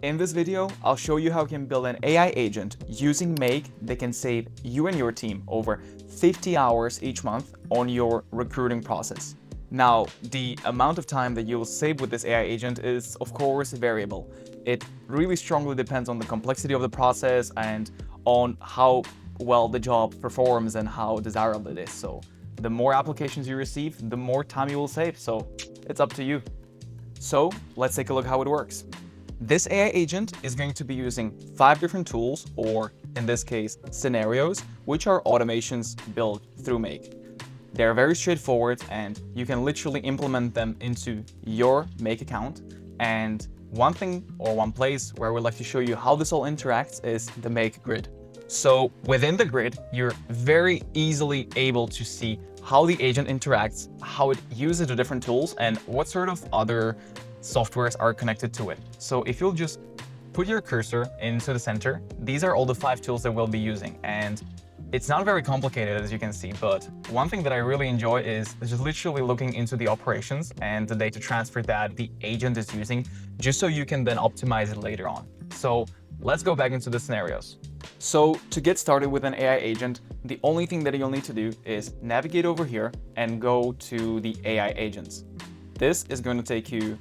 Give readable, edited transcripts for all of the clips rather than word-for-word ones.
In this video, I'll show you how you can build an AI agent using Make that can save you and your team over 50 hours each month on your recruiting process. Now, the amount of time that you'll save with this AI agent is, of course, variable. It really strongly depends on the complexity of the process and on how well the job performs and how desirable it is. So the more applications you receive, the more time you will save. So it's up to you. So let's take a look how it works. This AI agent is going to be using 5 different tools, or in this case, scenarios, which are automations built through Make. They're very straightforward and you can literally implement them into your Make account. And one thing or one place where we'd like to show you how this all interacts is the Make grid. So within the grid, you're very easily able to see how the agent interacts, how it uses the different tools, and what sort of other softwares are connected to it. So if you'll just put your cursor into the center, these are all the 5 tools that we'll be using. And it's not very complicated, as you can see, but one thing that I really enjoy is just literally looking into the operations and the data transfer that the agent is using, just so you can then optimize it later on. So let's go back into the scenarios. So to get started with an AI agent, the only thing that you'll need to do is navigate over here and go to the AI agents. This is going to take you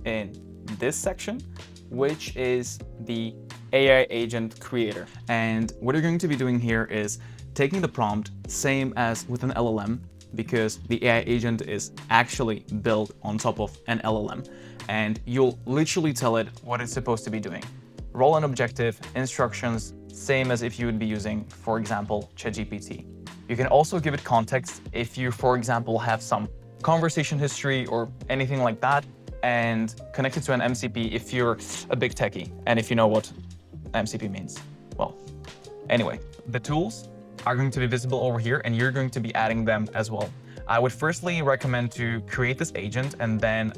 in this section, which is the AI agent creator. And what you're going to be doing here is taking the prompt, same as with an LLM, because the AI agent is actually built on top of an LLM, and you'll literally tell it what it's supposed to be doing. Role and objective, instructions, same as if you would be using, for example, ChatGPT. You can also give it context if you, for example, have some conversation history or anything like that, and connect it to an MCP if you're a big techie and if you know what MCP means. Well, anyway, the tools are going to be visible over here and you're going to be adding them as well. I would firstly recommend to create this agent and then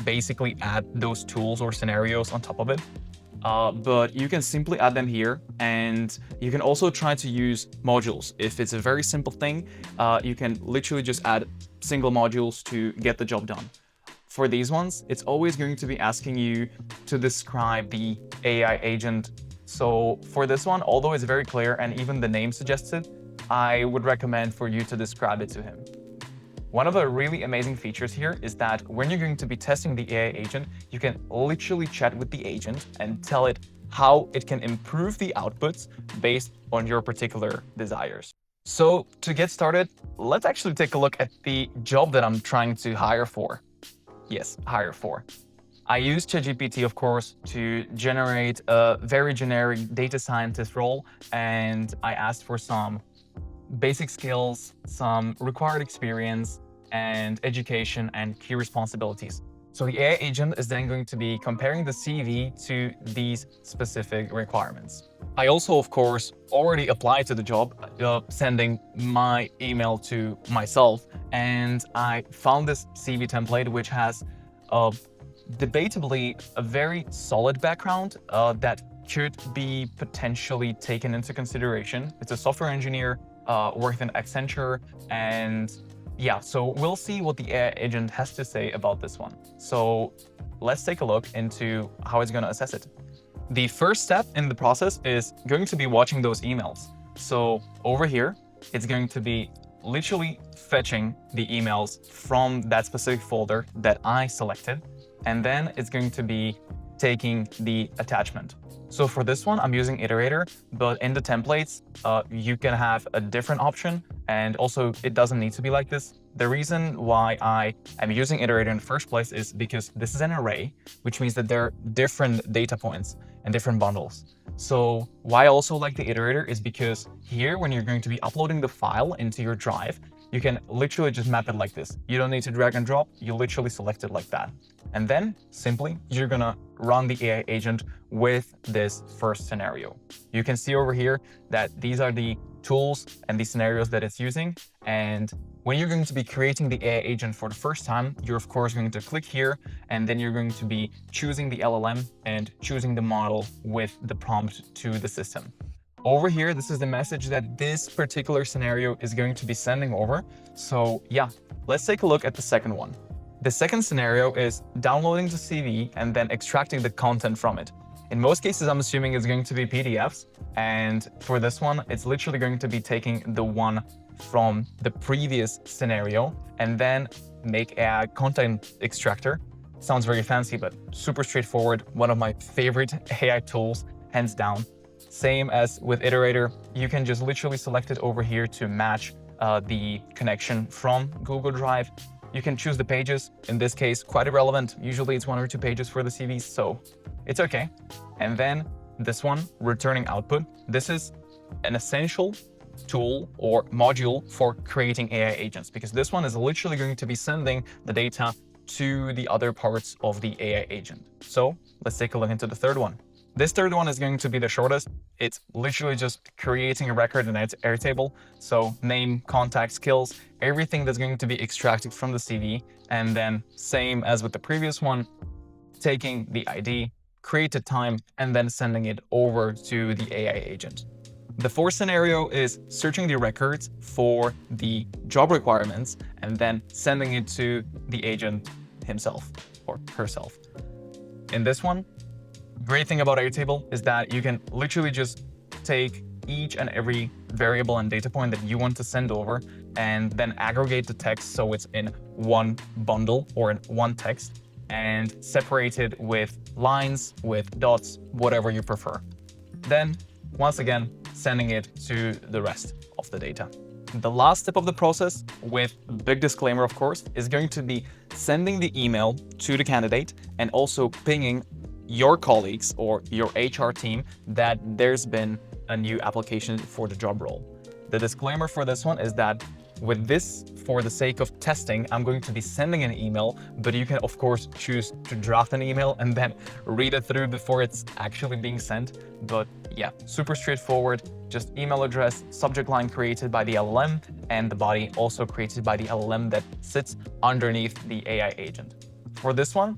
basically add those tools or scenarios on top of it. But you can simply add them here, and you can also try to use modules. If it's a very simple thing, you can literally just add single modules to get the job done. For these ones, it's always going to be asking you to describe the AI agent. So for this one, although it's very clear and even the name suggests it, I would recommend for you to describe it to him. One of the really amazing features here is that when you're going to be testing the AI agent, you can literally chat with the agent and tell it how it can improve the outputs based on your particular desires. So to get started, let's actually take a look at the job that I'm trying to hire for. Yes, hire for. I use ChatGPT, of course, to generate a very generic data scientist role, and I asked for some basic skills, some required experience, and education and key responsibilities. So the AI agent is then going to be comparing the CV to these specific requirements. I also, of course, already applied to the job, sending my email to myself, and I found this CV template, which has debatably a very solid background that could be potentially taken into consideration. It's a software engineer, worked in Accenture, and yeah, so we'll see what the AI agent has to say about this one. So let's take a look into how it's going to assess it. The first step in the process is going to be watching those emails. So over here, it's going to be literally fetching the emails from that specific folder that I selected, and then it's going to be taking the attachment. So for this one, I'm using Iterator, but in the templates, you can have a different option, and also it doesn't need to be like this. The reason why I am using Iterator in the first place is because this is an array, which means that there are different data points and different bundles. So why I also like the Iterator is because here, when you're going to be uploading the file into your drive, you can literally just map it like this. You don't need to drag and drop, you literally select it like that. And then simply, you're gonna run the AI agent with this first scenario. You can see over here that these are the tools and the scenarios that it's using. And when you're going to be creating the AI agent for the first time, you're of course going to click here, and then you're going to be choosing the LLM and choosing the model with the prompt to the system. Over here, this is the message that this particular scenario is going to be sending over. So yeah, let's take a look at the second one. The second scenario is downloading the CV and then extracting the content from it. In most cases, I'm assuming it's going to be PDFs. And for this one, it's literally going to be taking the one from the previous scenario and then make a content extractor. Sounds very fancy, but super straightforward. One of my favorite AI tools, hands down. Same as with Iterator, you can just literally select it over here to match the connection from Google Drive. You can choose the pages. In this case, quite irrelevant. Usually it's 1 or 2 pages for the CVs, so it's okay. And then this one, returning output. This is an essential tool or module for creating AI agents, because this one is literally going to be sending the data to the other parts of the AI agent. So let's take a look into the third one. This third one is going to be the shortest. It's literally just creating a record in Airtable. So name, contact, skills, everything that's going to be extracted from the CV. And then same as with the previous one, taking the ID, create a time, and then sending it over to the AI agent. The fourth scenario is searching the records for the job requirements and then sending it to the agent himself or herself. In this one, great thing about Airtable is that you can literally just take each and every variable and data point that you want to send over and then aggregate the text so it's in one bundle or in one text and separate it with lines, with dots, whatever you prefer. Then, once again, sending it to the rest of the data. The last step of the process, with big disclaimer of course, is going to be sending the email to the candidate and also pinging your colleagues or your HR team that there's been a new application for the job role. The disclaimer for this one is that with this, for the sake of testing, I'm going to be sending an email, but you can of course choose to draft an email and then read it through before it's actually being sent. But yeah, super straightforward, just email address, subject line created by the LLM, and the body also created by the LLM that sits underneath the AI agent. For this one,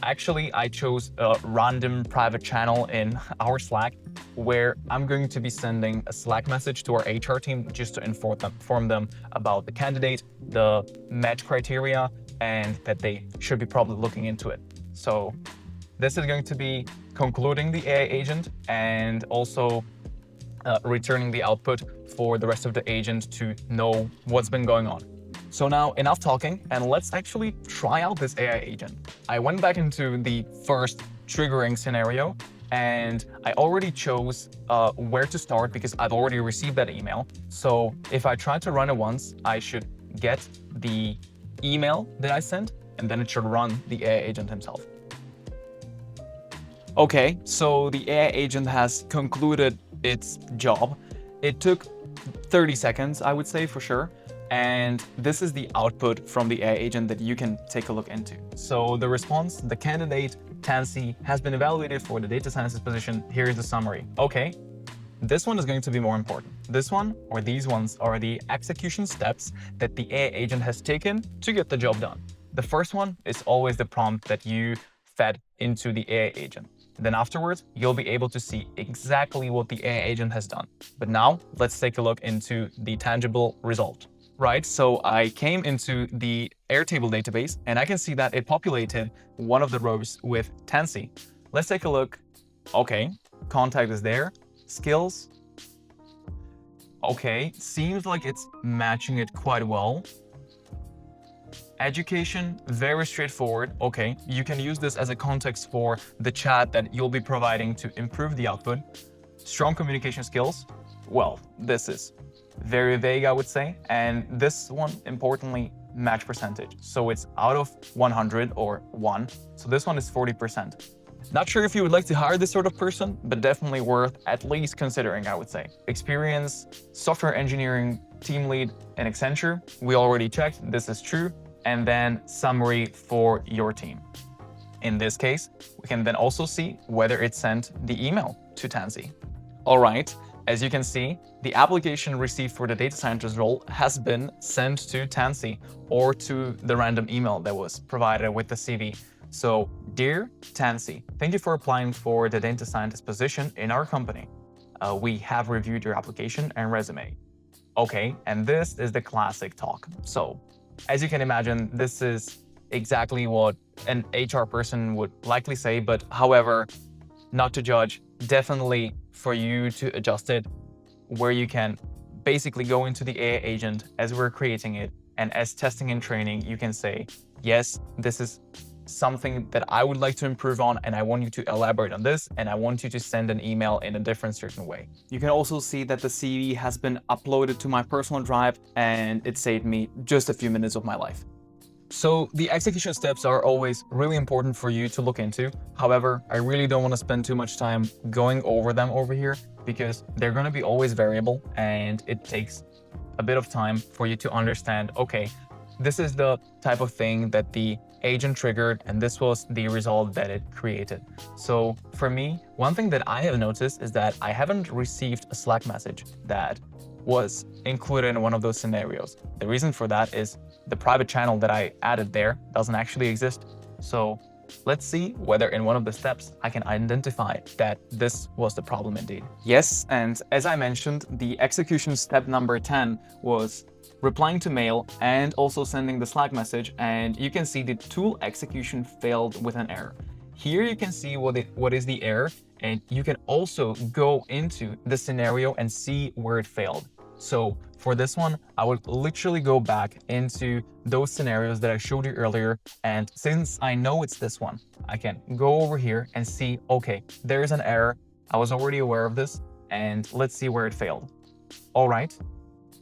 actually, I chose a random private channel in our Slack where I'm going to be sending a Slack message to our HR team just to inform them about the candidate, the match criteria, and that they should be probably looking into it. So this is going to be concluding the AI agent and also returning the output for the rest of the agent to know what's been going on. So now enough talking, and let's actually try out this AI agent. I went back into the first triggering scenario and I already chose where to start because I've already received that email. So if I try to run it once, I should get the email that I sent and then it should run the AI agent himself. Okay, so the AI agent has concluded its job. It took 30 seconds, I would say, for sure. And this is the output from the AI agent that you can take a look into. So the response, the candidate, Tansy, has been evaluated for the data scientist position. Here is the summary. Okay, this one is going to be more important. This one, or these ones, are the execution steps that the AI agent has taken to get the job done. The first one is always the prompt that you fed into the AI agent. Then afterwards, you'll be able to see exactly what the AI agent has done. But now, let's take a look into the tangible result. Right, so I came into the Airtable database and I can see that it populated one of the rows with Tansy. Let's take a look. Okay, contact is there. Skills. Okay, seems like it's matching it quite well. Education, very straightforward. Okay, you can use this as a context for the chat that you'll be providing to improve the output. Strong communication skills. Well, this is very vague, I would say. And this one, importantly, match percentage. So it's out of 100 or 1. So this one is 40%. Not sure if you would like to hire this sort of person, but definitely worth at least considering, I would say. Experience, software engineering, team lead, and Accenture. We already checked, this is true. And then summary for your team. In this case, we can then also see whether it sent the email to Tansy. All right. As you can see, the application received for the data scientist role has been sent to Tansy or to the random email that was provided with the CV. So, dear Tansy, thank you for applying for the data scientist position in our company. We have reviewed your application and resume. Okay, and this is the classic talk. So, as you can imagine, this is exactly what an HR person would likely say, but however, not to judge, definitely for you to adjust it, where you can basically go into the AI agent as we're creating it, and as testing and training, you can say, yes, this is something that I would like to improve on, and I want you to elaborate on this, and I want you to send an email in a different certain way. You can also see that the CV has been uploaded to my personal drive, and it saved me just a few minutes of my life. So the execution steps are always really important for you to look into. However, I really don't want to spend too much time going over them over here because they're going to be always variable, and it takes a bit of time for you to understand, okay, this is the type of thing that the agent triggered, and this was the result that it created. So for me, one thing that I have noticed is that I haven't received a Slack message that was included in one of those scenarios. The reason for that is the private channel that I added there doesn't actually exist. So let's see whether in one of the steps I can identify that this was the problem indeed. Yes, and as I mentioned, the execution step number 10 was replying to mail and also sending the Slack message, and you can see the tool execution failed with an error. Here you can see what is the error, and you can also go into the scenario and see where it failed. So for this one, I would literally go back into those scenarios that I showed you earlier, and since I know it's this one, I can go over here and see, okay, there's an error. I was already aware of this, and let's see where it failed. All right,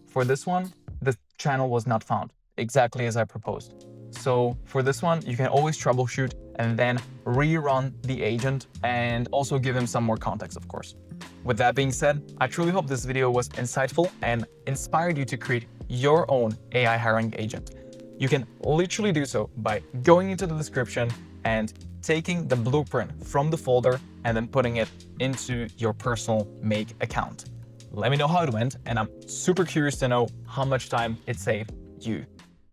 for this one, the channel was not found, exactly as I proposed. So for this one, you can always troubleshoot and then rerun the agent and also give him some more context, of course. With that being said, I truly hope this video was insightful and inspired you to create your own AI hiring agent. You can literally do so by going into the description and taking the blueprint from the folder and then putting it into your personal Make account. Let me know how it went, and I'm super curious to know how much time it saved you.